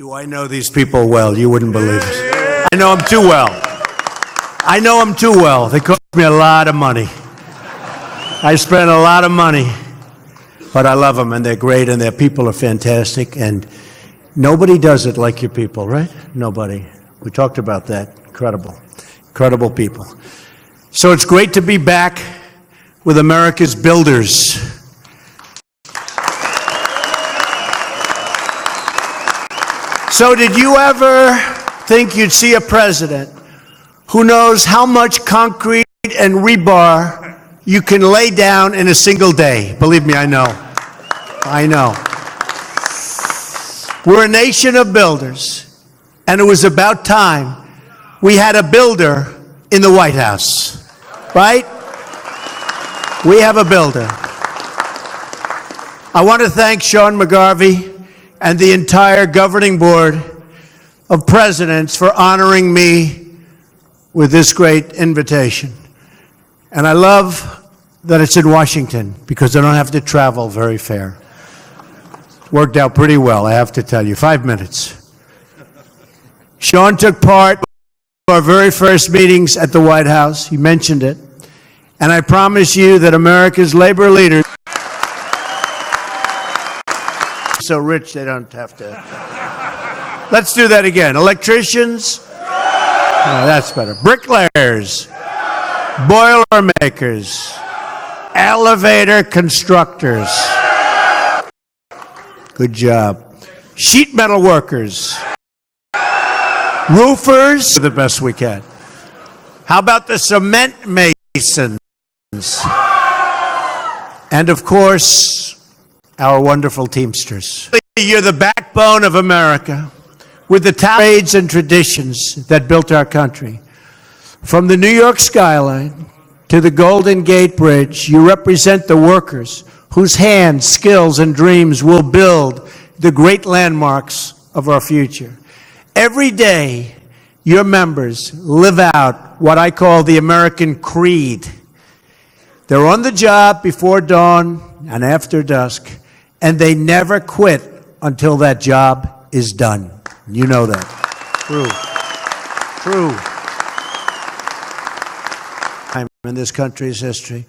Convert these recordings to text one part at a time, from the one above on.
Do I know these people well? You wouldn't believe it. I know them too well. I know them too well. They cost me a lot of money. I spent a lot of money, but I love them, and they're great, and their people are fantastic, and nobody does it like your people, right? Nobody. We talked about that. Incredible. Incredible people. So it's great to be back with America's builders. So did you ever think you'd see a president who knows how much concrete and rebar you can lay down in a single day? Believe me, I know. I know. We're a nation of builders, and it was about time we had a builder in the White House, right? We have a builder. I want to thank Sean McGarvey and the entire governing board of presidents for honoring me with this great invitation. And I love that it's in Washington because I don't have to travel very far. Worked out pretty well, I have to tell you. 5 minutes. Sean took part in our very first meetings at the White House. He mentioned it. And I promise you that America's labor leaders so rich they don't have to. Let's do that again. Electricians. Oh, that's better. Bricklayers. Boiler makers. Elevator constructors. Good job. Sheet metal workers. Roofers. The best we can. How about the cement masons? And of course, our wonderful Teamsters. You're the backbone of America with the trades and traditions that built our country. From the New York skyline to the Golden Gate Bridge, you represent the workers whose hands, skills, and dreams will build the great landmarks of our future. Every day, your members live out what I call the American creed. They're on the job before dawn and after dusk, and they never quit until that job is done. You know that. True. True. Time in this country's history.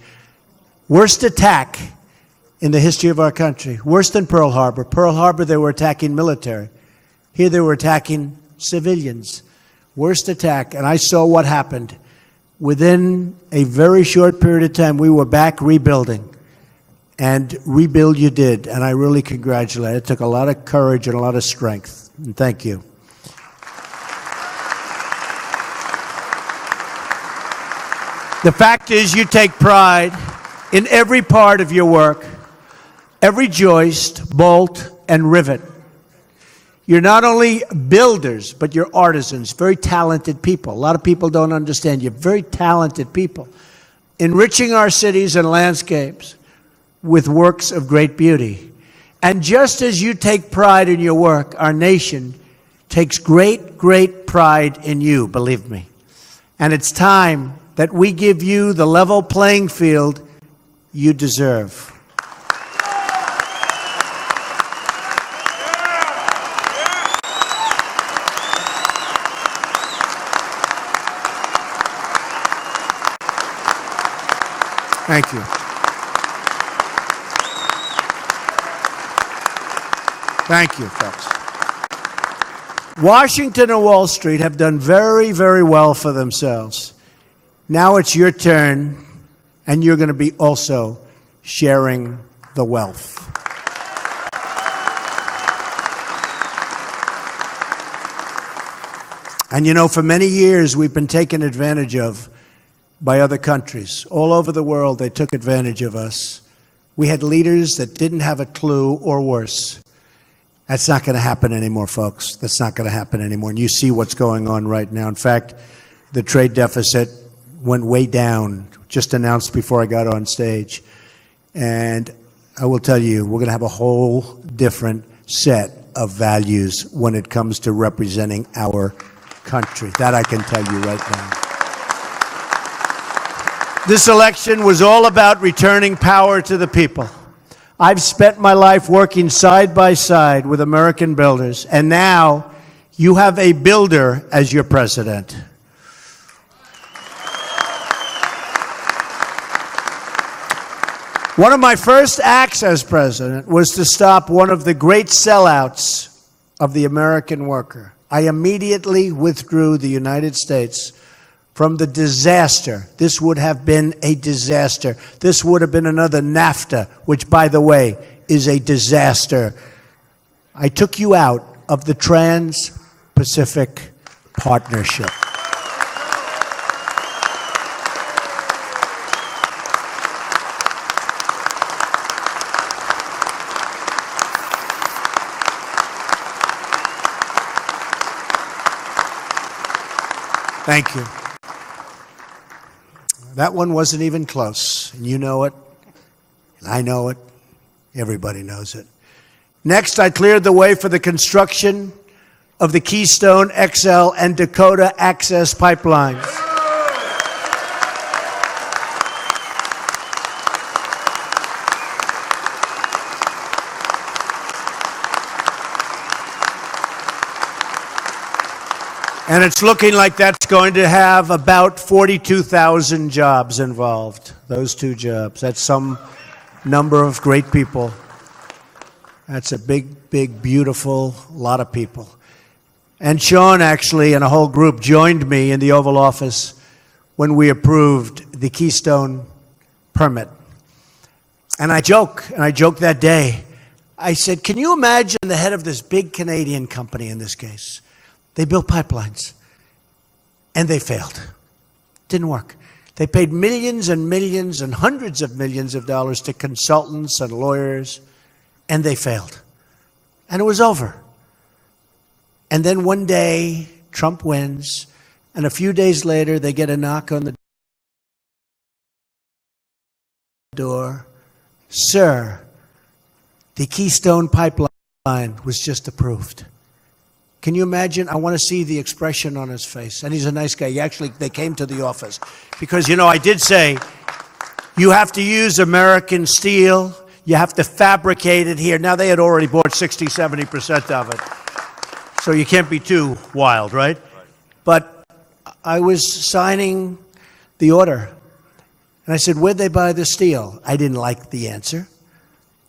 Worst attack in the history of our country. Worse than Pearl Harbor. Pearl Harbor, they were attacking military. Here they were attacking civilians. Worst attack. And I saw what happened. Within a very short period of time, we were back rebuilding. And rebuild you did, and I really congratulate you. It took a lot of courage and a lot of strength, and thank you. The fact is, you take pride in every part of your work, every joist, bolt, and rivet. You're not only builders, but you're artisans, very talented people. A lot of people don't understand. You're very talented people, enriching our cities and landscapes with works of great beauty. And just as you take pride in your work, our nation takes great, great pride in you, believe me. And it's time that we give you the level playing field you deserve. Thank you. Thank you, folks. Washington and Wall Street have done very, very well for themselves. Now it's your turn, and you're going to be also sharing the wealth. And you know, for many years, we've been taken advantage of by other countries. All over the world, they took advantage of us. We had leaders that didn't have a clue, or worse. That's not going to happen anymore, folks. That's not going to happen anymore. And you see what's going on right now. In fact, the trade deficit went way down, just announced before I got on stage. And I will tell you, we're going to have a whole different set of values when it comes to representing our country. That I can tell you right now. This election was all about returning power to the people. I've spent my life working side by side with American builders, and now You have a builder as your president. One of my first acts as president was to stop one of the great sellouts of the American worker. I immediately withdrew the United States from the disaster. This would have been a disaster. This would have been another NAFTA, which, by the way, is a disaster. I took you out of the Trans-Pacific Partnership. Thank you. That one wasn't even close. And you know it. And I know it. Everybody knows it. Next, I cleared the way for the construction of the Keystone XL and Dakota Access pipelines. And it's looking like that's going to have about 42,000 jobs involved, those two jobs. That's some number of great people. That's a big, big, beautiful lot of people. And Sean actually and a whole group joined me in the Oval Office when we approved the Keystone permit. And I joked that day. I said, can you imagine the head of this big Canadian company in this case? They built pipelines, and they failed. Didn't work. They paid millions and millions and hundreds of millions of dollars to consultants and lawyers, and they failed. And it was over. And then one day, Trump wins, and a few days later, they get a knock on the door. Sir, the Keystone Pipeline was just approved. Can you imagine? I want to see the expression on his face. And he's a nice guy. They came to the office. Because, I did say, you have to use American steel. You have to fabricate it here. Now, they had already bought 60, 70% of it. So you can't be too wild, right? But I was signing the order. And I said, where'd they buy the steel? I didn't like the answer.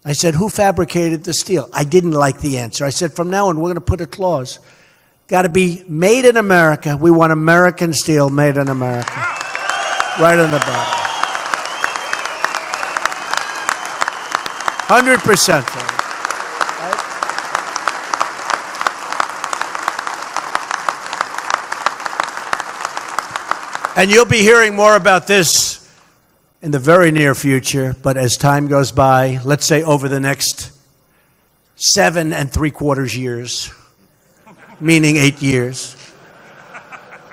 I said, who fabricated the steel? I didn't like the answer. I said, from now on, we're going to put a clause. Got to be made in America. We want American steel made in America. Right on the bottom. 100%. Right? And you'll be hearing more about this in the very near future, but as time goes by, let's say over the next 7 3/4 years, meaning 8 years,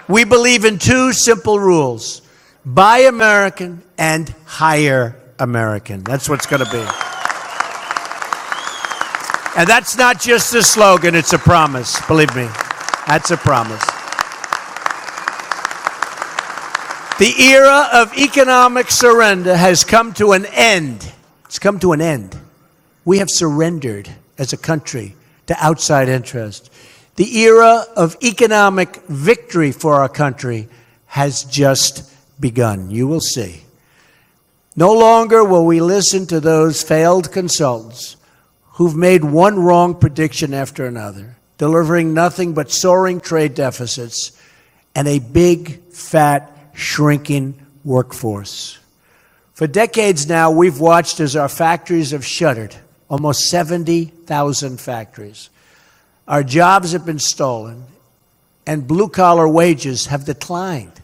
we believe in 2 simple rules: buy American and hire American. That's what's going to be. And that's not just a slogan, it's a promise. Believe me, that's a promise. The era of economic surrender has come to an end. It's come to an end. We have surrendered as a country to outside interest. The era of economic victory for our country has just begun. You will see. No longer will we listen to those failed consultants who've made one wrong prediction after another, delivering nothing but soaring trade deficits and a big, fat, shrinking workforce. For decades now, we've watched as our factories have shuttered, almost 70,000 factories. Our jobs have been stolen, and blue-collar wages have declined.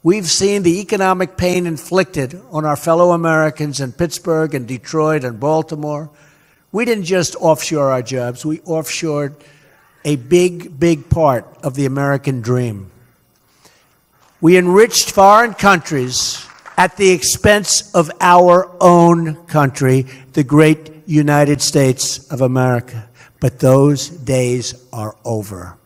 We've seen the economic pain inflicted on our fellow Americans in Pittsburgh and Detroit and Baltimore. We didn't just offshore our jobs, we offshored a big, big part of the American dream. We enriched foreign countries at the expense of our own country, the great United States of America. But those days are over.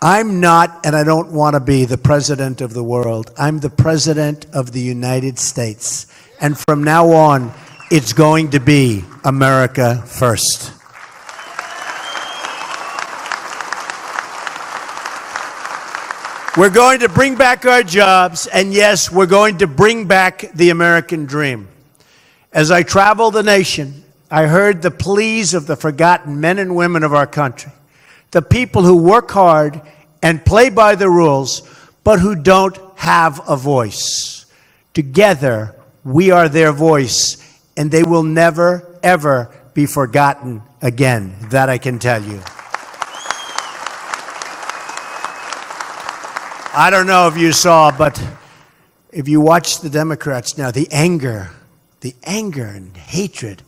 I'm not, and I don't want to be, the president of the world. I'm the president of the United States. And from now on, It's going to be America first. We're going to bring back our jobs, and yes, we're going to bring back the American dream. As I travel the nation, I heard the pleas of the forgotten men and women of our country, the people who work hard and play by the rules, but who don't have a voice. Together, we are their voice, and they will never, ever be forgotten again. That I can tell you. I don't know if you saw, but if you watch the Democrats now, the anger and hatred,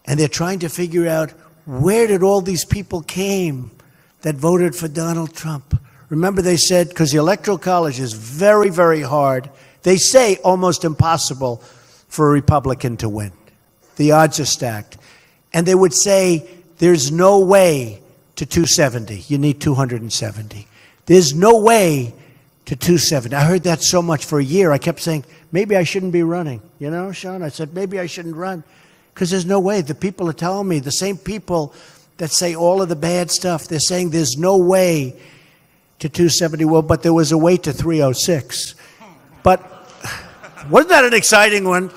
and they're trying to figure out where did all these people came that voted for Donald Trump. Remember they said, because the Electoral College is very, very hard, they say almost impossible for a Republican to win. The odds are stacked. And they would say, there's no way to 270. You need 270. There's no way to 270. I heard that so much for a year. I kept saying, maybe I shouldn't be running. You know, Sean, I said, maybe I shouldn't run. Because there's no way. The people are telling me, the same people that say all of the bad stuff, they're saying there's no way to 270. Well, but there was a way to 306. But wasn't that an exciting one?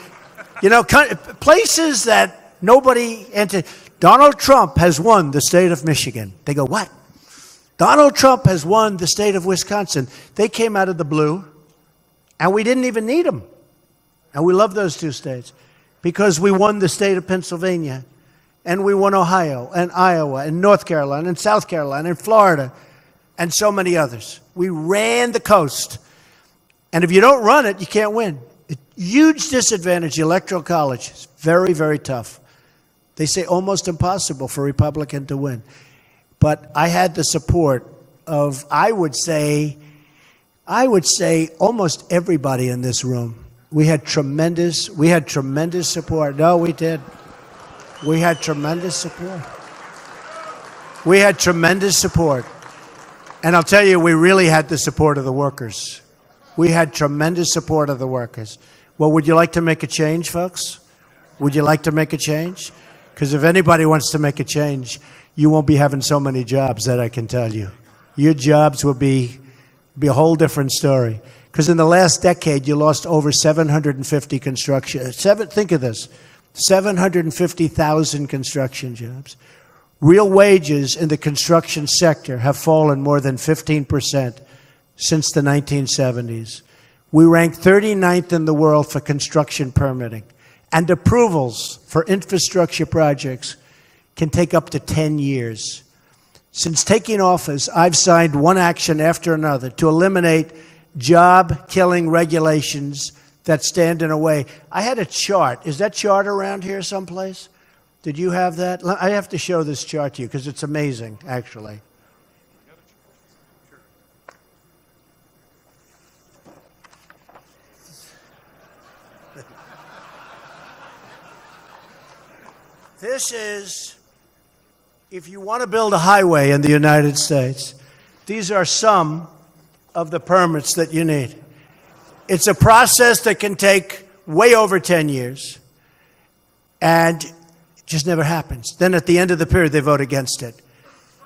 You know, places that nobody entered. Donald Trump has won the state of Michigan. They go, what? Donald Trump has won the state of Wisconsin. They came out of the blue, and we didn't even need them. And we love those two states because we won the state of Pennsylvania, and we won Ohio, and Iowa, and North Carolina, and South Carolina, and Florida, and so many others. We ran the coast. And if you don't run it, you can't win. A huge disadvantage, the Electoral College. It's very, very tough. They say almost impossible for a Republican to win. But I had the support of, I would say almost everybody in this room. We had tremendous support. No, we did. We had tremendous support. We had tremendous support. And I'll tell you, we really had the support of the workers. We had tremendous support of the workers. Well, would you like to make a change, folks? Would you like to make a change? Because if anybody wants to make a change, you won't be having so many jobs, that I can tell you. Your jobs will be a whole different story. Because in the last decade, you lost over 750 construction. Think of this, 750,000 construction jobs. Real wages in the construction sector have fallen more than 15% since the 1970s. We rank 39th in the world for construction permitting, and approvals for infrastructure projects can take up to 10 years. Since taking office, I've signed one action after another to eliminate job-killing regulations that stand in a way. I had a chart. Is that chart around here someplace? Did you have that? I have to show this chart to you because it's amazing, actually. This is, if you want to build a highway in the United States, these are some of the permits that you need. It's a process that can take way over 10 years, and it just never happens. Then at the end of the period, they vote against it.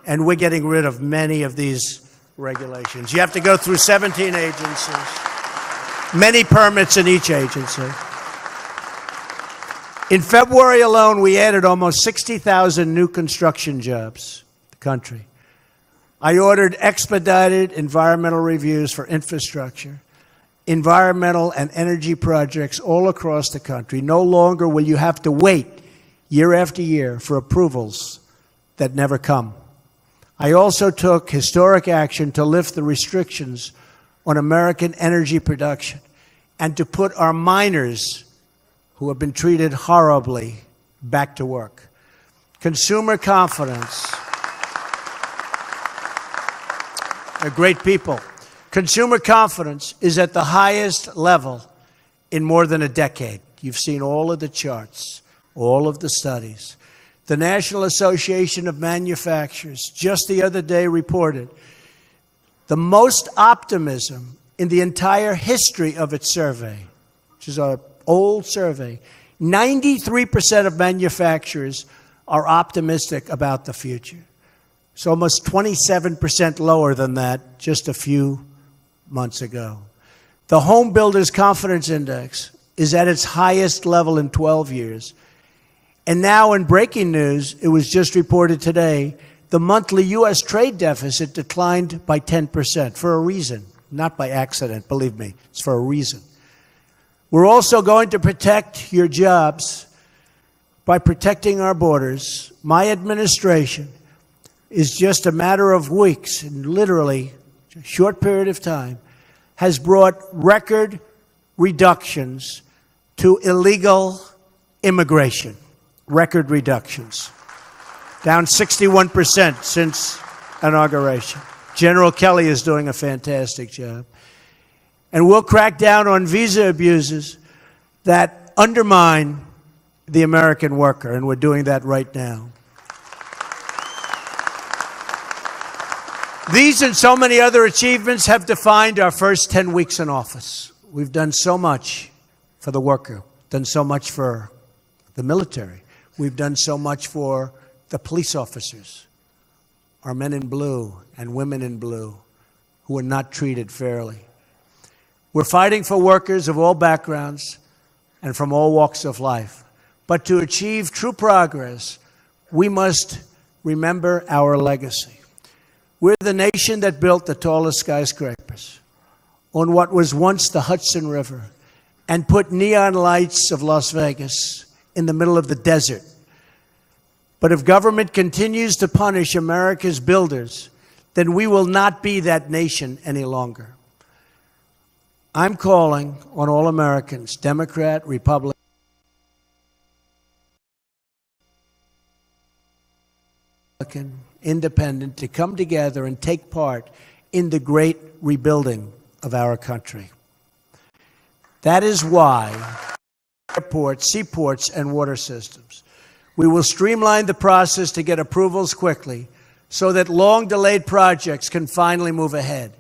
And we're getting rid of many of these regulations. You have to go through 17 agencies, many permits in each agency. In February alone, we added almost 60,000 new construction jobs in the country. I ordered expedited environmental reviews for infrastructure, environmental and energy projects all across the country. No longer will you have to wait year after year for approvals that never come. I also took historic action to lift the restrictions on American energy production and to put our miners, who have been treated horribly, back to work. Consumer confidence. They're great people. Consumer confidence is at the highest level in more than a decade. You've seen all of the charts, all of the studies. The National Association of Manufacturers just the other day reported the most optimism in the entire history of its survey, which is an old survey, 93% of manufacturers are optimistic about the future. It's almost 27% lower than that just a few months ago. The Home Builders Confidence Index is at its highest level in 12 years. And now in breaking news, it was just reported today, the monthly U.S. trade deficit declined by 10% for a reason, not by accident, believe me, it's for a reason. We're also going to protect your jobs by protecting our borders. My administration is just a matter of weeks, and literally a short period of time, has brought record reductions to illegal immigration. Record reductions. Down 61% since inauguration. General Kelly is doing a fantastic job. And we'll crack down on visa abuses that undermine the American worker, and we're doing that right now. These and so many other achievements have defined our first 10 weeks in office. We've done so much for the worker, done so much for the military. We've done so much for the police officers, our men in blue and women in blue who are not treated fairly. We're fighting for workers of all backgrounds and from all walks of life. But to achieve true progress, we must remember our legacy. We're the nation that built the tallest skyscrapers on what was once the Hudson River and put neon lights of Las Vegas in the middle of the desert. But if government continues to punish America's builders, then we will not be that nation any longer. I'm calling on all Americans, Democrat, Republican, Independent, to come together and take part in the great rebuilding of our country. That is why airports, seaports, and water systems. We will streamline the process to get approvals quickly so that long-delayed projects can finally move ahead.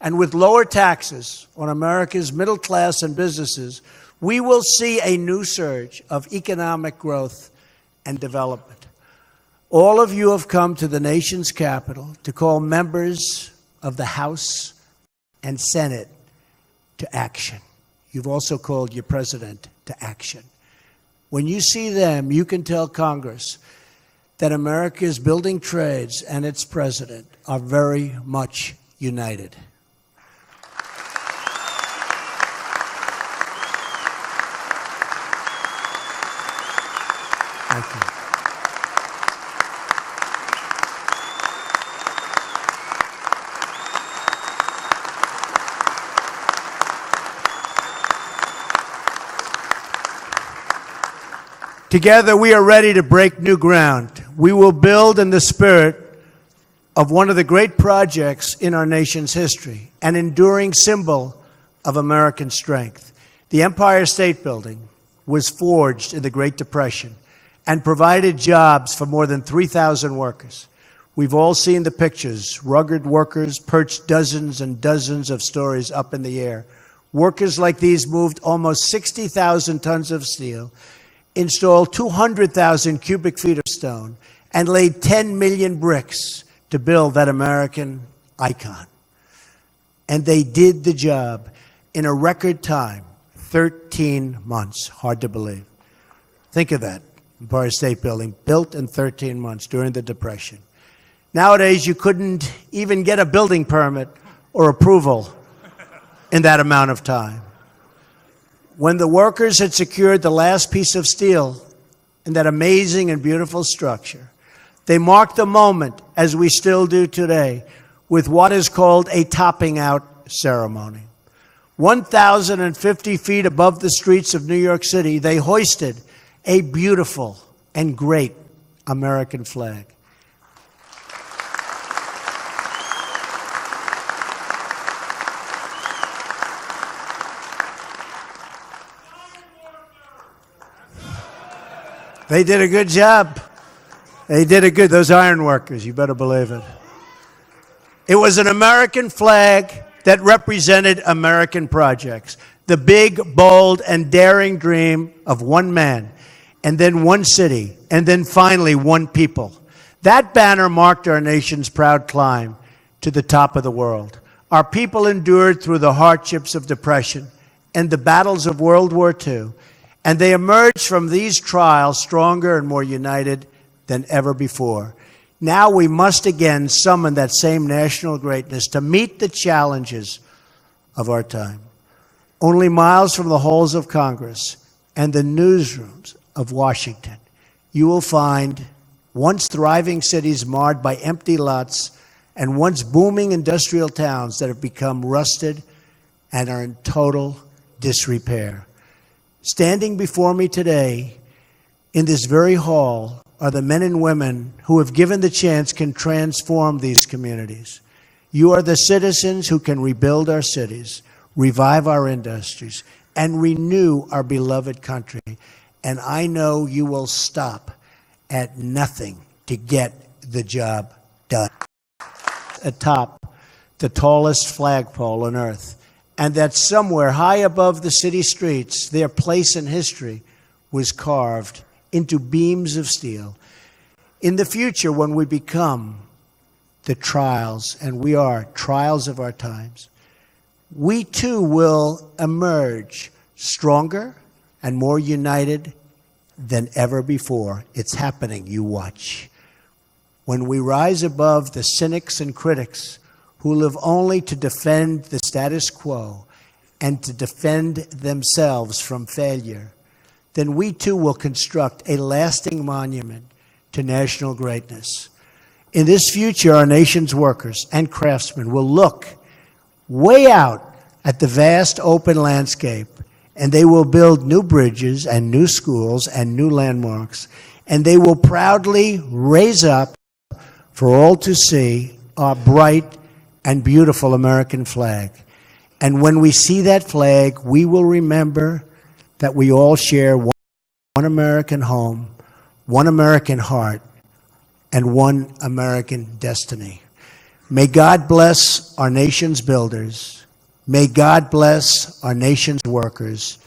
And with lower taxes on America's middle class and businesses, we will see a new surge of economic growth and development. All of you have come to the nation's capital to call members of the House and Senate to action. You've also called your president to action. When you see them, you can tell Congress that America's building trades and its president are very much united. Thank you. Together, we are ready to break new ground. We will build in the spirit of one of the great projects in our nation's history, an enduring symbol of American strength. The Empire State Building was forged in the Great Depression and provided jobs for more than 3,000 workers. We've all seen the pictures, rugged workers perched dozens and dozens of stories up in the air. Workers like these moved almost 60,000 tons of steel, installed 200,000 cubic feet of stone, and laid 10 million bricks to build that American icon. And they did the job in a record time, 13 months. Hard to believe. Think of that. Empire State Building, built in 13 months during the Depression. Nowadays, you couldn't even get a building permit or approval in that amount of time. When the workers had secured the last piece of steel in that amazing and beautiful structure, they marked the moment, as we still do today, with what is called a topping out ceremony. 1,050 feet above the streets of New York City, they hoisted a beautiful and great American flag. They did a good job. They did a good, those iron workers, you better believe it. It was an American flag that represented American projects. the big, bold, and daring dream of one man, and then one city, and then finally one people. That banner marked our nation's proud climb to the top of the world. Our people endured through the hardships of depression and the battles of World War II, and they emerged from these trials stronger and more united than ever before. Now we must again summon that same national greatness to meet the challenges of our time. Only miles from the halls of Congress and the newsrooms of Washington, you will find once thriving cities marred by empty lots and once booming industrial towns that have become rusted and are in total disrepair. Standing before me today in this very hall are the men and women who, if given the chance, can transform these communities. You are the citizens who can rebuild our cities, revive our industries, and renew our beloved country. And I know you will stop at nothing to get the job done. Atop the tallest flagpole on earth, and that somewhere high above the city streets, their place in history was carved into beams of steel. In the future, when we become the trials, and we are trials of our times, we too will emerge stronger and more united than ever before. It's happening, you watch. When we rise above the cynics and critics who live only to defend the status quo and to defend themselves from failure, then we too will construct a lasting monument to national greatness. In this future, our nation's workers and craftsmen will look way out at the vast open landscape, and they will build new bridges and new schools and new landmarks, and they will proudly raise up for all to see our bright and beautiful American flag. And when we see that flag, we will remember that we all share one American home, one American heart, and one American destiny. May God bless our nation's builders. May God bless our nation's workers.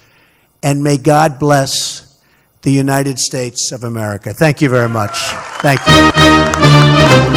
And may God bless the United States of America. Thank you very much. Thank you.